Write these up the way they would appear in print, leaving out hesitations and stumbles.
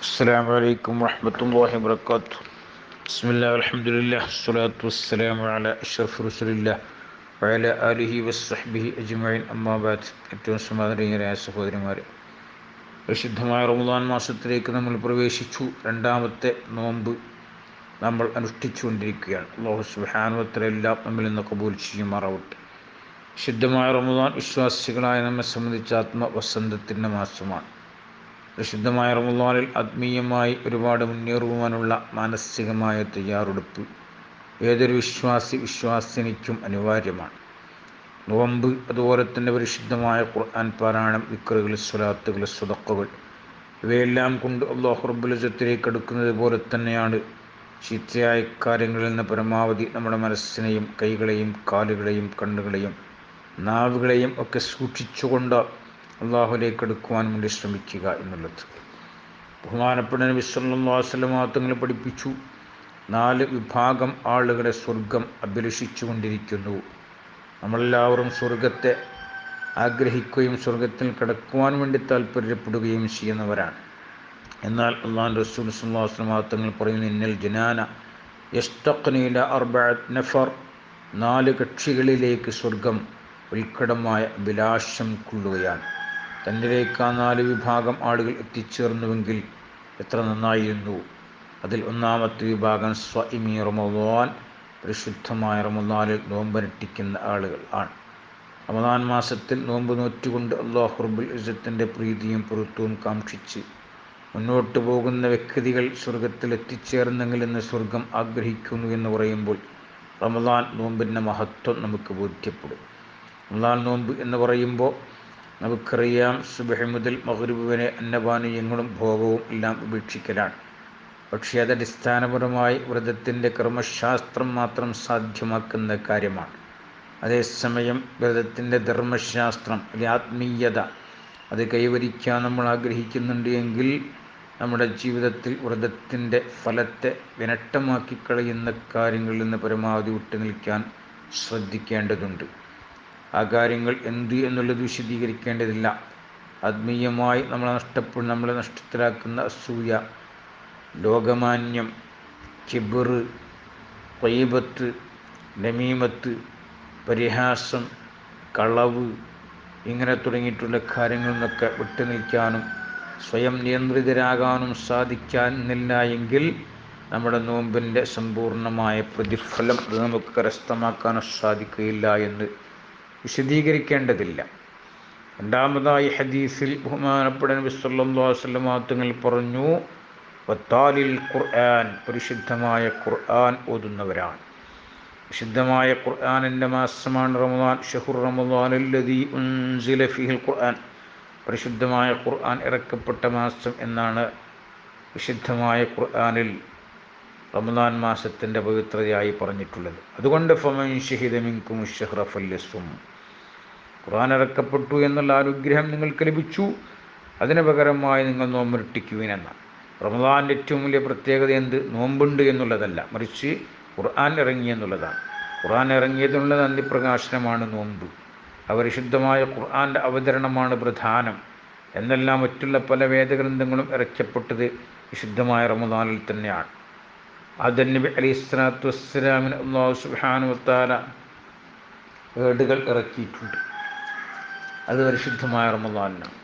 السلام عليكم ورحمة الله وبركاته. بسم الله والحمد لله والصلاة والسلام على أشرف رسول الله وعلى آله وصحبه أجمعين. أما بعد. ഏറ്റവും സമാധാനീയരായ സഹോദരന്മാരെ, പ്രസിദ്ധമായ റമദാൻ മാസത്തിലേക്ക് നമ്മൾ പ്രവേശിച്ചു. രണ്ടാമത്തെ നോമ്പ് നമ്മൾ അനുഷ്ഠിച്ചുകൊണ്ടിരിക്കുകയാണ്. അല്ലാഹു സുബ്ഹാനഹു വ തആല എല്ലാം നമ്മിൽ നിന്ന് കബൂൽ ചെയ്യുമാറാവട്ടെ. വിശുദ്ധമായ റമദാൻ വിശ്വാസികളായ നമ്മെ സംബന്ധിച്ച് ആത്മവസന്തത്തിൻ്റെ മാസമാണ്. പ്രസിദ്ധമായ റമദാനിൽ ആത്മീയമായി ഒരുപാട് മുന്നേറുവാനുള്ള മാനസികമായ തയ്യാറെടുപ്പ് ഏതൊരു വിശ്വാസിനിക്കും അനിവാര്യമാണ്. നോമ്പ്, അതുപോലെ തന്നെ പരിശുദ്ധമായ ഖുർആൻ പാരായണം, ദിക്റുകൾ, സ്വലാത്തുകൾ, സദഖകൾ, ഇവയെല്ലാം കൊണ്ട് അല്ലാഹു റബ്ബുൽ ഇസ്സത്തിലേക്ക് അടുക്കുന്നത് പോലെ തന്നെയാണ് ചീത്തയായ കാര്യങ്ങളിൽ നിന്ന് പരമാവധി നമ്മുടെ മനസ്സിനെയും കൈകളെയും കാലുകളെയും കണ്ണുകളെയും നാവുകളെയും ഒക്കെ സൂക്ഷിച്ചുകൊണ്ട് അള്ളാഹുലേക്ക് അടുക്കുവാൻ വേണ്ടി ശ്രമിക്കുക എന്നുള്ളത്. ബഹുമാനപ്പെട്ട നബി സല്ലല്ലാഹു അലൈഹി വസല്ലം തങ്ങൾ പഠിപ്പിച്ചു, 4 വിഭാഗം ആളുകളെ സ്വർഗം അഭിലഷിച്ചു കൊണ്ടിരിക്കുന്നു. നമ്മളെല്ലാവരും സ്വർഗത്തെ ആഗ്രഹിക്കുകയും സ്വർഗത്തിൽ കിടക്കുവാൻ വേണ്ടി താല്പര്യപ്പെടുകയും ചെയ്യുന്നവരാണ്. എന്നാൽ അല്ലാഹുവിൻ്റെ റസൂൽ സല്ലല്ലാഹു അലൈഹി വസല്ലം തങ്ങൾ പറയുന്നു, ഇന്നൽ ജനാന യസ്തഖ്നി ഇലാ 4 നഫർ, 4 കക്ഷികളിലേക്ക് സ്വർഗം ഉത്കടമായ അഭിലാഷം കൊള്ളുകയാണ്. തന്നിലേക്ക് ആ 4 വിഭാഗം ആളുകൾ എത്തിച്ചേർന്നുവെങ്കിൽ എത്ര നന്നായിരുന്നു. അതിൽ ഒന്നാമത്തെ വിഭാഗം സ്വഇമി റമദാൻ, പരിശുദ്ധമായ റമദാനിൽ നോമ്പനുഷ്ഠിക്കുന്ന ആളുകൾ ആണ്. റമദാൻ മാസത്തിൽ നോമ്പ് നോറ്റുകൊണ്ട് അല്ലാഹു റബ്ബുൽ ഇസ്സത്തിൻ്റെ പ്രീതിയും പൊരുത്തവും കാക്ഷിച്ച് മുന്നോട്ട് പോകുന്ന വ്യക്തികൾ സ്വർഗത്തിൽ എത്തിച്ചേർന്നെങ്കിൽ എന്ന് സ്വർഗം ആഗ്രഹിക്കുന്നു എന്ന് പറയുമ്പോൾ റമദാൻ നോമ്പിൻ്റെ മഹത്വം നമുക്ക് ബോധ്യപ്പെടും. റമദാൻ നോമ്പ് എന്ന് പറയുമ്പോൾ നമുക്കറിയാം, സുബഹി മുതൽ മഗ്രിബ് വരെ അന്നപാനീയങ്ങളും ഭോഗവും എല്ലാം ഉപേക്ഷിക്കലാണ്. പക്ഷേ അതടിസ്ഥാനപരമായി വ്രതത്തിൻ്റെ കർമ്മശാസ്ത്രം മാത്രം സാധ്യമാക്കുന്ന കാര്യമാണ്. അതേസമയം വ്രതത്തിൻ്റെ ധർമ്മശാസ്ത്രം, ആത്മീയത, അത് കൈവരിക്കാൻ നമ്മൾ ആഗ്രഹിക്കുന്നുണ്ട് എങ്കിൽ നമ്മുടെ ജീവിതത്തിൽ വ്രതത്തിൻ്റെ ഫലത്തെ വിനഷ്ടമാക്കി കളയുന്ന കാര്യങ്ങളിൽ നിന്ന് പരമാവധി വിട്ടുനിൽക്കാൻ ശ്രദ്ധിക്കേണ്ടതുണ്ട്. ആ കാര്യങ്ങൾ എന്ത് എന്നുള്ളത് വിശദീകരിക്കേണ്ടതില്ല. ആത്മീയമായി നമ്മളെ നഷ്ടത്തിലാക്കുന്ന അസൂയ, ലോകമാന്യം, കിബർ, ഖൈബത്ത്, നമീമത്ത്, പരിഹാസം, കളവ്, ഇങ്ങനെ തുടങ്ങിയിട്ടുള്ള കാര്യങ്ങളിൽ നിന്നൊക്കെ വിട്ടുനിൽക്കാനും സ്വയം നിയന്ത്രിതരാകാനും സാധിക്കുന്നില്ല എങ്കിൽ നമ്മുടെ നോമ്പിൻ്റെ സമ്പൂർണ്ണമായ പ്രതിഫലം അത് നമുക്ക് കരസ്ഥമാക്കാനും സാധിക്കുകയില്ല എന്ന് വിശദീകരിക്കേണ്ടതില്ല. രണ്ടാമതായി ഹദീസിൽ ബഹുമാനപ്പെട്ട നബി സല്ലല്ലാഹു അലൈഹി വസല്ലം തങ്ങൾ പറഞ്ഞു, വത്താലിൽ ഖുർആൻ, പരിശുദ്ധമായ ഖുർആൻ ഓതുന്നവരാണ്. വിശുദ്ധമായ ഖുർആനിൻ്റെ മാസമാണ് റമദാൻ. ഷഹ്റു റമദാനല്ലദീ ഉൻസില ഫീഹിൽ ഖുർആൻ, പരിശുദ്ധമായ ഖുർആൻ ഇറക്കപ്പെട്ട മാസം എന്നാണ് വിശുദ്ധമായ ഖുർആനിൽ റമദാൻ മാസത്തിൻ്റെ പവിത്രതയായി പറഞ്ഞിട്ടുള്ളത്. അതുകൊണ്ട് ഫമൻ ശഹിദ മിൻകും അശ്ശഹ്റ ഫല്യസും, ഖുർആൻ ഇറക്കപ്പെട്ടു എന്നുള്ള അനുഗ്രഹം നിങ്ങൾക്ക് ലഭിച്ചു, അതിന് പകരമായി നിങ്ങൾ നോമ്പനുഷ്ഠിക്കുവിനെന്നാണ്. റമദാൻ്റെ ഏറ്റവും വലിയ പ്രത്യേകത എന്ത്? നോമ്പുണ്ട് എന്നുള്ളതല്ല, മറിച്ച് ഖുർആൻ ഇറങ്ങി എന്നുള്ളതാണ്. ഖുർആൻ ഇറങ്ങിയതിനുള്ള നന്ദി പ്രകാശനമാണ് നോമ്പ്. പരിശുദ്ധമായ ഖുർആൻ്റെ അവതരണമാണ് പ്രധാനം. എന്നെല്ലാം മറ്റുള്ള പല വേദഗ്രന്ഥങ്ങളും ഇറക്കപ്പെട്ടത് വിശുദ്ധമായ റമദാനിൽ തന്നെയാണ്. ആദം നബി അലൈഹിസ്സലാത്തു വസ്സലാമിന് അല്ലാഹു സുബ്ഹാനഹു വ തആല ഏടുകൾ ഇറക്കിയിട്ടുണ്ട്. അത് പരിശുദ്ധമായ റമദാനിലാണ്.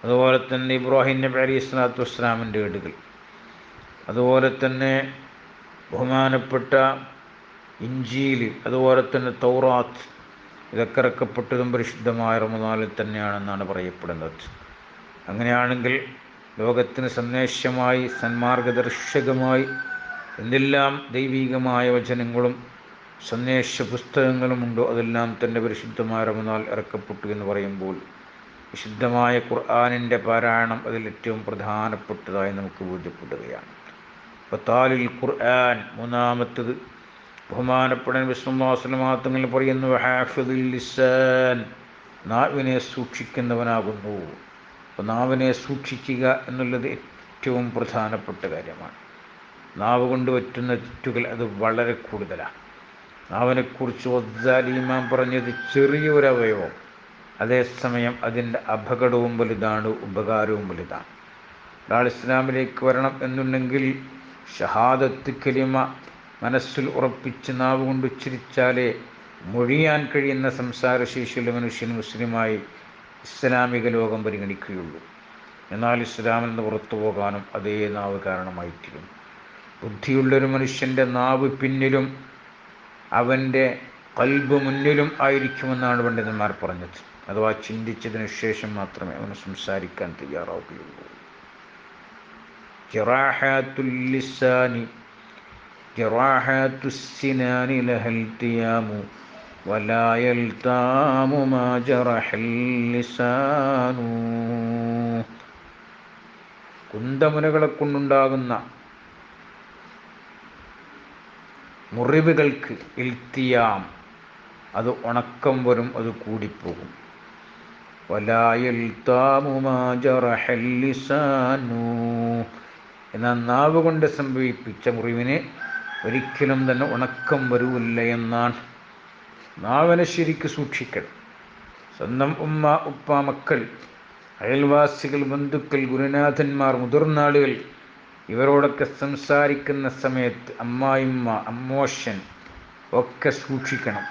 അതുപോലെ തന്നെ ഇബ്രാഹിം നബി അലൈഹിസ്സലാത്തു വസ്സലാമിൻ്റെ ഏടുകൾ, അതുപോലെ തന്നെ ബഹുമാനപ്പെട്ട ഇഞ്ചീൽ, അതുപോലെ തന്നെ തൗറാത്ത്, ഇതൊക്കെ ഇറക്കപ്പെട്ടതും പരിശുദ്ധമായ റമദാനിൽ തന്നെയാണെന്നാണ് പറയപ്പെടുന്നത്. അങ്ങനെയാണെങ്കിൽ ലോകത്തിന് സന്ദേശമായി, സന്മാർഗദർശകമായി എന്തെല്ലാം ദൈവികമായ വചനങ്ങളും സന്ദേശ പുസ്തകങ്ങളുമുണ്ടോ അതെല്ലാം തന്നെ പരിശുദ്ധമായ റമദാൻ ഇറക്കപ്പെട്ടു എന്ന് പറയുമ്പോൾ വിശുദ്ധമായ ഖുർആനിൻ്റെ പാരായണം അതിൽ ഏറ്റവും പ്രധാനപ്പെട്ടതായി നമുക്ക് ബോധ്യപ്പെടുകയാണ്. ഫത്താലിൽ ഖുർആൻ, മൂന്നാമത്തത് ബഹുമാനപ്പെട്ട നബി സല്ലല്ലാഹു അലൈഹി വസല്ലം തങ്ങൾ പറയുന്നു, വഹാഫിദുൽ ലിസാൻ, നാവിനെ സൂക്ഷിക്കുന്നവനാകുന്നു. അപ്പോൾ നാവിനെ സൂക്ഷിക്കുക എന്നുള്ളത് ഏറ്റവും പ്രധാനപ്പെട്ട കാര്യമാണ്. നാവ് കൊണ്ട് പറ്റുന്ന തെറ്റുകൾ അത് വളരെ കൂടുതലാണ്. നാവിനെക്കുറിച്ച് ഗസാലി ഇമാം പറഞ്ഞത് ചെറിയൊരവയവം, അതേസമയം അതിൻ്റെ അപകടവും വലുതാണ്, ഉപകാരവും വലുതാണ്. ഒരാൾ ഇസ്ലാമിലേക്ക് വരണം എന്നുണ്ടെങ്കിൽ ഷഹാദത്ത് കലിമ മനസ്സിൽ ഉറപ്പിച്ച് നാവ് കൊണ്ട് ഉച്ചരിച്ചാലേ മൊഴിയാൻ കഴിയുന്ന സംസാരശേഷിയുള്ള മനുഷ്യൻ മുസ്ലിമായി ഇസ്ലാമിക ലോകം പരിഗണിക്കുകയുള്ളൂ. എന്നാൽ ഇസ്ലാമിൽ നിന്ന് പുറത്തു പോകാനും അതേ നാവ് കാരണമായിത്തീരും. ബുദ്ധിയുള്ളൊരു മനുഷ്യൻ്റെ നാവ് പിന്നിലും അവൻ്റെ ഖൽബ് മുന്നിലും ആയിരിക്കുമെന്നാണ് പണ്ഡിതന്മാർ പറഞ്ഞത്. അഥവാ ചിന്തിച്ചതിന് ശേഷം മാത്രമേ അവന് സംസാരിക്കാൻ തയ്യാറാവുകയുള്ളൂ. ജറാഹാത്തുൽ ലിസാനി ജറാഹാത്തുസ്സിനാനി ലഹൽ തിയാമു വലാ യൽതാമു മാ ജറഹൽ ലിസാനു. കുന്തമുനകളെ കൊണ്ടുണ്ടാകുന്ന മുറിവുകൾക്ക് ഇൽത്തിയാം, അത് ഉണക്കം വരും, അത് കൂടിപ്പോകും. വലാ യൽതാമു മാ ജറഹൽ ലിസാനു, എന്നാൽ നാവ് കൊണ്ട് സംഭവിപ്പിച്ച മുറിവിന് ഒരിക്കലും തന്നെ ഉണക്കം വരൂല്ല എന്നാണ്. നാവിനെ ശരിക്ക് സൂക്ഷിക്കണം. സ്വന്തം ഉമ്മ, ഉപ്പ, മക്കൾ, അയൽവാസികൾ, ബന്ധുക്കൾ, ഗുരുനാഥന്മാർ, മുതിർന്ന ആളുകൾ ഇവരോടൊക്കെ സംസാരിക്കുന്ന സമയത്ത് അമ്മായിമ്മ, അമ്മോഷൻ ഒക്കെ സൂക്ഷിക്കണം.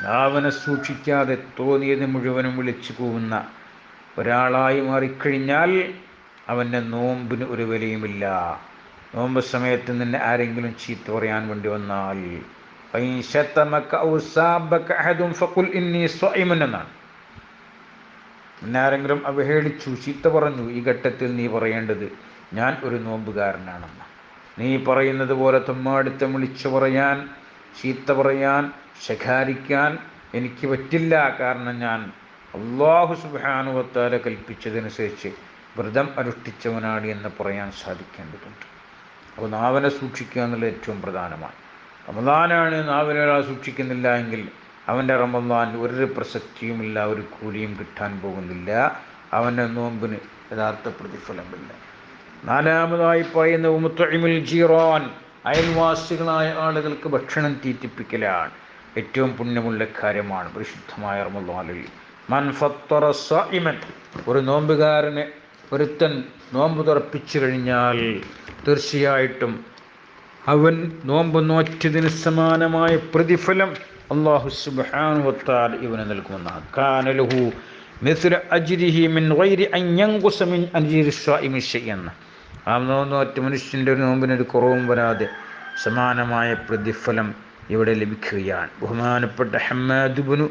നാവിനെ സൂക്ഷിക്കാതെ തോന്നിയത് മുഴുവനും വിളിച്ചു പോകുന്ന ഒരാളായി മാറിക്കഴിഞ്ഞാൽ അവൻ്റെ നോമ്പിന് ഒരു വിലയുമില്ല. നോമ്പ് സമയത്ത് നിന്നെ ആരെങ്കിലും ചീത്ത പറയാൻ വേണ്ടി വന്നാൽ എന്നാണ്. പിന്നെ ആരെങ്കിലും അവഹേളിച്ചു, ചീത്ത പറഞ്ഞു, ഈ ഘട്ടത്തിൽ നീ പറയേണ്ടത് ഞാൻ ഒരു നോമ്പുകാരനാണെന്ന്. നീ പറയുന്നത് പോലെ തൊമ്മാടുത്തം വിളിച്ചു പറയാൻ, ചീത്ത പറയാൻ, ശകാരിക്കാൻ എനിക്ക് പറ്റില്ല. കാരണം ഞാൻ അല്ലാഹു സുബ്ഹാനഹു വ തആല കൽപ്പിച്ചതനുസരിച്ച് വ്രതം അനുഷ്ഠിച്ചവനാണ് എന്ന് പറയാൻ സാധിക്കേണ്ടതുണ്ട്. അപ്പോൾ നാവിനെ സൂക്ഷിക്കുക എന്നുള്ളത് ഏറ്റവും പ്രധാനമാണ്. റമദാനാണ്, നാവിനെ ഒരാൾ സൂക്ഷിക്കുന്നില്ല എങ്കിൽ അവൻ്റെ റമദാൻ ഒരു പ്രസക്തിയുമില്ല, ഒരു കൂലിയും കിട്ടാൻ പോകുന്നില്ല, അവൻ്റെ നോമ്പിന് യഥാർത്ഥ പ്രതിഫലമില്ല. നാലാമതായി പറയുന്ന മുത്ഇമുൽ ജീറാൻ, അയൽവാസികളായ ആളുകൾക്ക് ഭക്ഷണം തീറ്റിപ്പിക്കലാണ് ഏറ്റവും പുണ്യമുള്ള കാര്യമാണ് പരിശുദ്ധമായ റമദാനിൽ. മൻ ഫത്തറ സായിമൻ, ഒരു നോമ്പുകാരനെ ഒരുത്തൻ നോമ്പ് തുറപ്പിച്ചു കഴിഞ്ഞാൽ തീർച്ചയായിട്ടും അവൻ നോമ്പ് നോറ്റതിന് സമാനമായ പ്രതിഫലം അല്ലാഹു സുബ്ഹാനഹു വ തആല ഇവന് നൽകുമെന്നാണ്. കാന ലഹു മിസ്ല അജ്രിഹി മിൻ ഗൈരി അൻ യൻഖുസ മിൻ അജ്രി സ്വായിമി ശൈഅൻ. ആ നോമ്പ് മനുഷ്യൻ്റെ ഒരു നോമ്പിനൊരു കുറവും വരാതെ സമാനമായ പ്രതിഫലം ഇവിടെ ലഭിക്കുകയാണ്. ബഹുമാനപ്പെട്ട ഹമ്മാദ് ഇബ്നു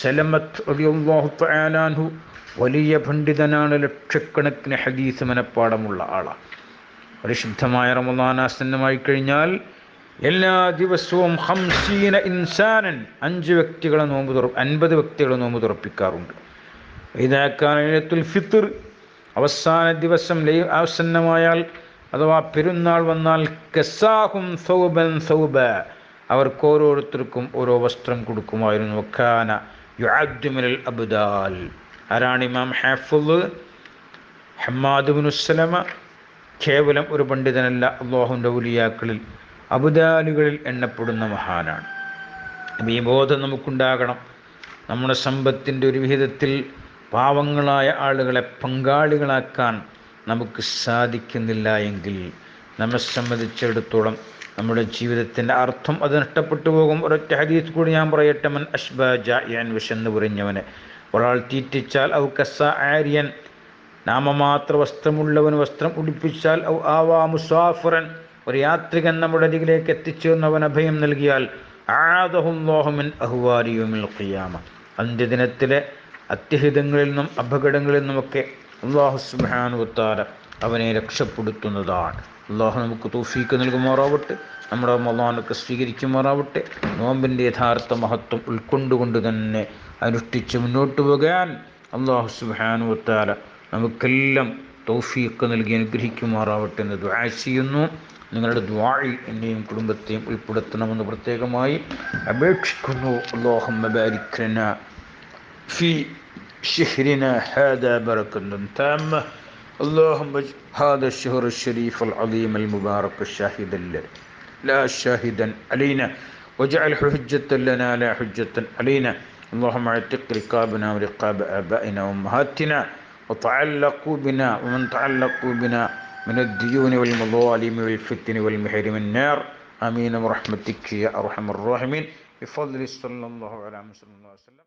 സലമത്ത് റളിയല്ലാഹു തആല അൻഹു വലിയ പണ്ഡിതനാണ്, ലക്ഷക്കണക്കിന് ഹദീസ് മനപ്പാടമുള്ള ആളാണ്. പരിശുദ്ധമായ റമദാൻ ആസന്നമായി കഴിഞ്ഞാൽ എല്ലാ ദിവസവും 50 ഇൻസാനൻ 50 വ്യക്തികളെ നോമ്പ് തുറപ്പിക്കാറുണ്ട്. ഇതാക്കാനത്തുൽ ഫിത്ർ അവസാന ദിവസം ആസന്നമായാൽ അഥവാ പെരുന്നാൾ വന്നാൽ കസാഹും സൗബൻ സൗബ, അവർക്ക് ഓരോരുത്തർക്കും ഓരോ വസ്ത്രം കൊടുക്കുമായിരുന്നു. വക്കാന യുഅദ്ദു മിനൽ അബ്ദാൽ. ആരാണ് ഇമാം ഹാഫിള് ഹമ്മാദ് ഇബ്നു സലമ? കേവലം ഒരു പണ്ഡിതനല്ല, അല്ലാഹുവിൻ്റെ ഔലിയാക്കളിൽ അബ്ദാലുകളിൽ എണ്ണപ്പെടുന്ന മഹാനാണ്. ഈ ബോധം നമുക്കുണ്ടാകണം. നമ്മുടെ സമ്പത്തിൻ്റെ ഒരു വിഹിതത്തിൽ പാവങ്ങളായ ആളുകളെ പങ്കാളികളാക്കാൻ നമുക്ക് സാധിക്കുന്നില്ല എങ്കിൽ നമ്മെ സംബന്ധിച്ചിടത്തോളം നമ്മുടെ ജീവിതത്തിൻ്റെ അർത്ഥം അത് നഷ്ടപ്പെട്ടു പോകും. ഒരൊറ്റ ഹദീസ് കൂടി ഞാൻ പറയട്ടെ. മൻ അശ്ബാ ജാഇഅൻ, വിശന്ന് പറഞ്ഞവനെ ഒരാൾ തീറ്റിച്ചാൽ, ഔ കസ ആര്യൻ, നാമമാത്ര വസ്ത്രമുള്ളവന് വസ്ത്രം ഉടുപ്പിച്ചാൽ, ഔ ആവാ മുസാഫിറൻ, ഒരു യാത്രികൻ നമ്മുടെ അരികിലേക്ക് എത്തിച്ചേർന്നവൻ അഭയം നൽകിയാൽ, ആദഹുല്ലാഹു മിൻ അഹ്വാലി യൗമിൽ ഖിയാമ, അന്ത്യദിനത്തിലെ അത്യഹിതങ്ങളിൽ നിന്നും അപകടങ്ങളിൽ നിന്നുമൊക്കെ അല്ലാഹു സുബ്ഹാനഹു വ തആല അവനെ രക്ഷപ്പെടുത്തുന്നതാണ്. അല്ലാഹു നമുക്ക് തൗഫീഖ് നൽകുമാറാവട്ടെ, നമ്മുടെ റമളാനൊക്കെ സ്വീകരിക്കുമാറാവട്ടെ. നോമ്പിൻ്റെ യഥാർത്ഥ മഹത്വം ഉൾക്കൊണ്ടുകൊണ്ട് തന്നെ അനുഷ്ഠിച്ച് മുന്നോട്ട് പോകാൻ അല്ലാഹു സുബ്ഹാനഹു വ തആല നമുക്കെല്ലാം തൗഫീഖ് നൽകി അനുഗ്രഹിക്കുമാറാവട്ടെ എന്ന് ദുആ ചെയ്യുന്നു. നിങ്ങളുടെ ദുആയിൽ എന്നെയും കുടുംബത്തെയും ഉൾപ്പെടുത്തണമെന്ന് പ്രത്യേകമായി അപേക്ഷിക്കുന്നു. അല്ലാഹുമ്മ ബാരിക് ലനാ ഫീ شهرنا هذا بركة تامة. اللهم هذا الشهر الشريف العظيم المبارك شاهدا لنا لا شاهدا علينا، واجعل حجة لنا لا حجة علينا. اللهم اعتق رقابنا ورقاب آبائنا وأمهاتنا وتعلقوا بنا ومن تعلقوا بنا من الديون والمظالم والفتن والمحر من النار آمين برحمتك يا أرحم الراحمين بفضل صلى الله عليه وسلم.